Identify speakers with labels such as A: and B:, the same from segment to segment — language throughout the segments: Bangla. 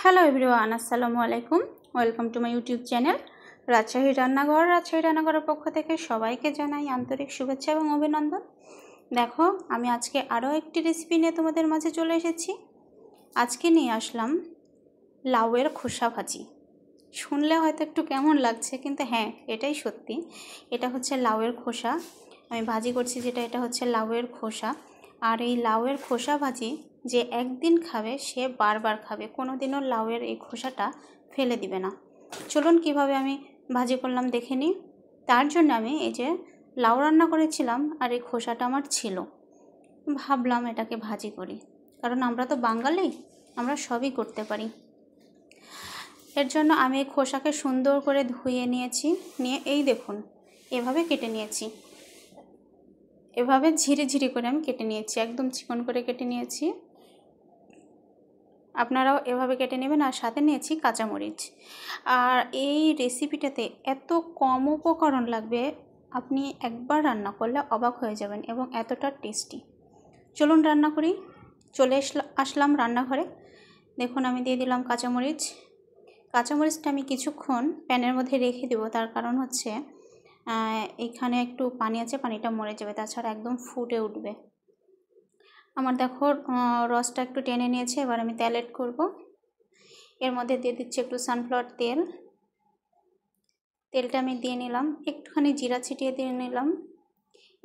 A: হ্যালো এভরিওয়ান, আসসালামু আলাইকুম। Welcome to my YouTube channel Rajshahi রান্নাঘর। রাজশাহী রান্নাঘরের পক্ষ থেকে সবাইকে জানাই আন্তরিক শুভেচ্ছা এবং অভিনন্দন। দেখো, আমি আজকে আরও একটি রেসিপি নিয়ে তোমাদের মাঝে চলে এসেছি। আজকে নিয়ে আসলাম লাউয়ের খোসা ভাজি। শুনলে হয়তো একটু কেমন লাগছে, কিন্তু হ্যাঁ, এটাই সত্যি। এটা হচ্ছে লাউয়ের খোসা আমি ভাজি করছি, এটা হচ্ছে লাউয়ের খোসা। আর এই লাউয়ের খোসা ভাজি যে একদিন খাবে সে বারবার খাবে, কোনো দিনও লাউয়ের এই খোসাটা ফেলে দিবে না। চলুন কিভাবে আমি ভাজি করলাম দেখে নিই। তার জন্য আমি এই যে লাউ রান্না করেছিলাম আর এই খোসাটা আমার ছিল, ভাবলাম এটাকে ভাজি করি, কারণ আমরা তো বাঙালি, আমরা সবই করতে পারি। এর জন্য আমি এই খোসাকে সুন্দর করে ধুয়ে নিয়েছি, নিয়ে এই দেখুন এভাবে কেটে নিয়েছি। এভাবে ঝিরি করে আমি কেটে নিয়েছি, একদম চিকন করে কেটে নিয়েছি। আপনারাও এভাবে কেটে নেবেন। আর সাথে নিয়েছি কাঁচামরিচ। আর এই রেসিপিটাতে এত কম উপকরণ লাগবে, আপনি একবার রান্না করলে অবাক হয়ে যাবেন, এবং এতটা টেস্টি। চলুন রান্না করি। চলে আসলাম রান্নাঘরে। দেখুন আমি দিয়ে দিলাম কাঁচামরিচ। কাঁচামরিচটা আমি কিছুক্ষণ প্যানের মধ্যে রেখে দেবো, তার কারণ হচ্ছে এখানে একটু পানি আছে, পানিটা মরে যাবে, তাছাড়া একদম ফুটে উঠবে। আমার দেখো রসটা একটু টেনে নিয়েছে। এবার আমি তেল এড করব। এর মধ্যে দিয়ে দিচ্ছি একটু সানফ্লাওয়ার তেল। তেলটা আমি দিয়ে নিলাম, একটুখানি জিরা ছিটিয়ে দিয়ে নিলাম।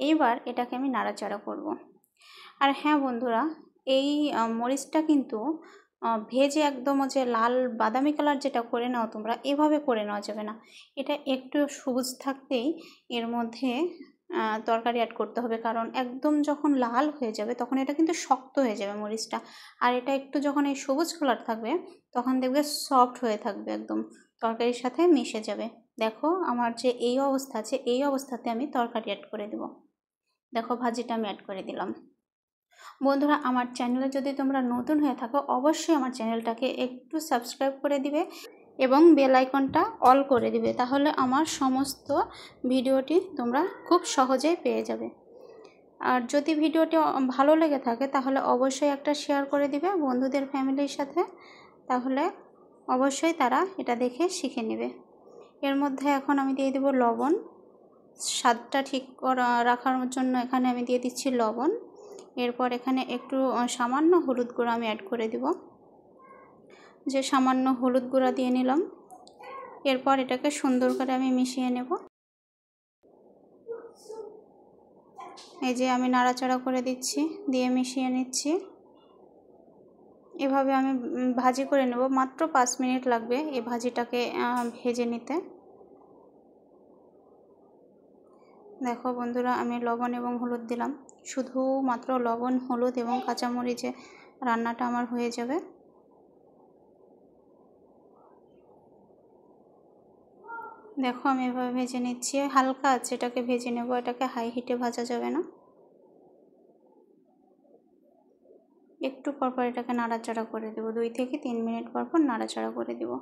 A: এইবার এটাকে আমি নাড়াচাড়া করব। আর হ্যাঁ বন্ধুরা, এই মরিচটা কিন্তু ভেজে একদম যে লাল বাদামি কালার যেটা করে নাও তোমরা, এভাবে করে নেওয়া যাবে না। এটা একটু সবুজ থাকতেই এর মধ্যে তরকারি অ্যাড করতে হবে, কারণ একদম যখন লাল হয়ে যাবে তখন এটা কিন্তু শক্ত হয়ে যাবে মরিচটা। আর এটা একটু যখন এই সবুজ কালার থাকবে তখন দেখবে সফট হয়ে থাকবে, একদম তরকারির সাথে মিশে যাবে। দেখো আমার যে এই অবস্থা আছে, এই অবস্থাতে আমি তরকারি অ্যাড করে দেব। দেখো ভাজিটা আমি অ্যাড করে দিলাম। বন্ধুরা, আমার চ্যানেলে যদি তোমরা নতুন হয়ে থাকো অবশ্যই আমার চ্যানেলটাকে একটু সাবস্ক্রাইব করে দিবে এবং বেল আইকনটা অল করে দিবে, তাহলে আমার সমস্ত ভিডিওটি তোমরা খুব সহজেই পেয়ে যাবে। আর যদি ভিডিওটি ভালো লেগে থাকে তাহলে অবশ্যই একটা শেয়ার করে দিবে বন্ধুদের ফ্যামিলির সাথে, তাহলে অবশ্যই তারা এটা দেখে শিখে নেবে। এর মধ্যে এখন আমি দিয়ে দেব লবণ। স্বাদটা ঠিক রাখার জন্য এখানে আমি দিয়ে দিচ্ছি লবণ। এরপর এখানে একটু সামান্য হলুদ গুঁড়া আমি অ্যাড করে দিব, যে সামান্য হলুদ গুঁড়া দিয়ে নিলাম। এরপর এটাকে সুন্দর করে আমি মিশিয়ে নেব। এই যে আমি নাড়াচাড়া করে দিচ্ছি, দিয়ে মিশিয়ে নিচ্ছি। এভাবে আমি ভাজি করে নেব, মাত্র 5 মিনিট লাগবে এই ভাজিটাকে ভেজে নিতে। দেখো বন্ধুরা, আমি লবণ এবং হলুদ দিলাম, শুধুমাত্র লবণ হলুদ এবং কাঁচামরিচে রান্নাটা আমার হয়ে যাবে। দেখো আমি এভাবে ভেজে নিচ্ছি, হালকা আছে এটাকে ভেজে নেব, এটাকে হাই হিটে ভাজা যাবে না। একটু পরপর এটাকে নাড়াচাড়া করে দেব, 2 থেকে 3 মিনিট পরপর নাড়াচাড়া করে দেব।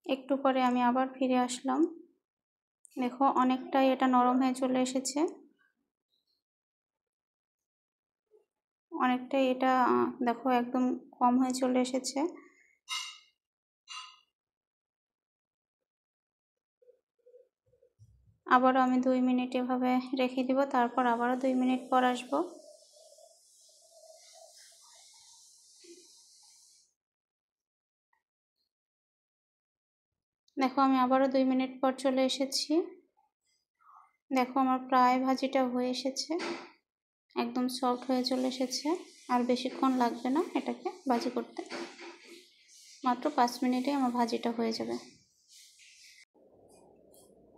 A: একটু পরে আমি আবার ফিরে আসলাম। দেখো অনেকটাই এটা নরম হয়ে চলে এসেছে, অনেকটাই এটা দেখো একদম কম হয়ে চলে এসেছে। আবারও আমি 2 মিনিট এভাবে রেখে দিব, তারপর আবারও 2 মিনিট পর আসব। দেখো আমি আবারও 2 মিনিট পর চলে এসেছি। দেখো আমার প্রায় ভাজিটা হয়ে এসেছে, একদম সফট হয়ে চলে এসেছে। আর বেশিক্ষণ লাগবে না এটাকে ভাজি করতে, মাত্র 5 মিনিটে আমার ভাজিটা হয়ে যাবে।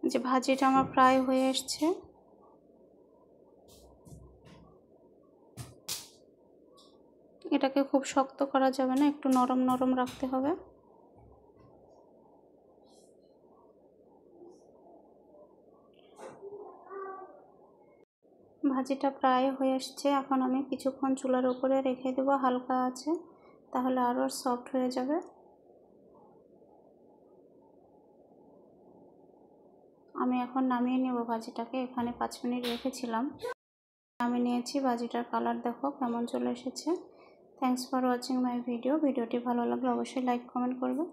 A: যে ভাজিটা আমার প্রায় হয়ে এসছে। এটাকে খুব শক্ত করা যাবে না, একটু নরম নরম রাখতে হবে। ভাজিটা প্রায় হয়ে আসছে, এখন আমি কিছুক্ষণ চুলার উপরে রেখে দেবো হালকা আছে, তাহলে আরও সফট হয়ে যাবে। আমি এখন নামিয়ে নেব ভাজিটাকে, এখানে 5 মিনিট রেখেছিলাম। আমি নিয়েছি। ভাজিটার কালার দেখো কেমন চলে এসেছে। Thanks for watching my video. ভিডিওটি ভালো লাগলে অবশ্যই লাইক কমেন্ট করবে।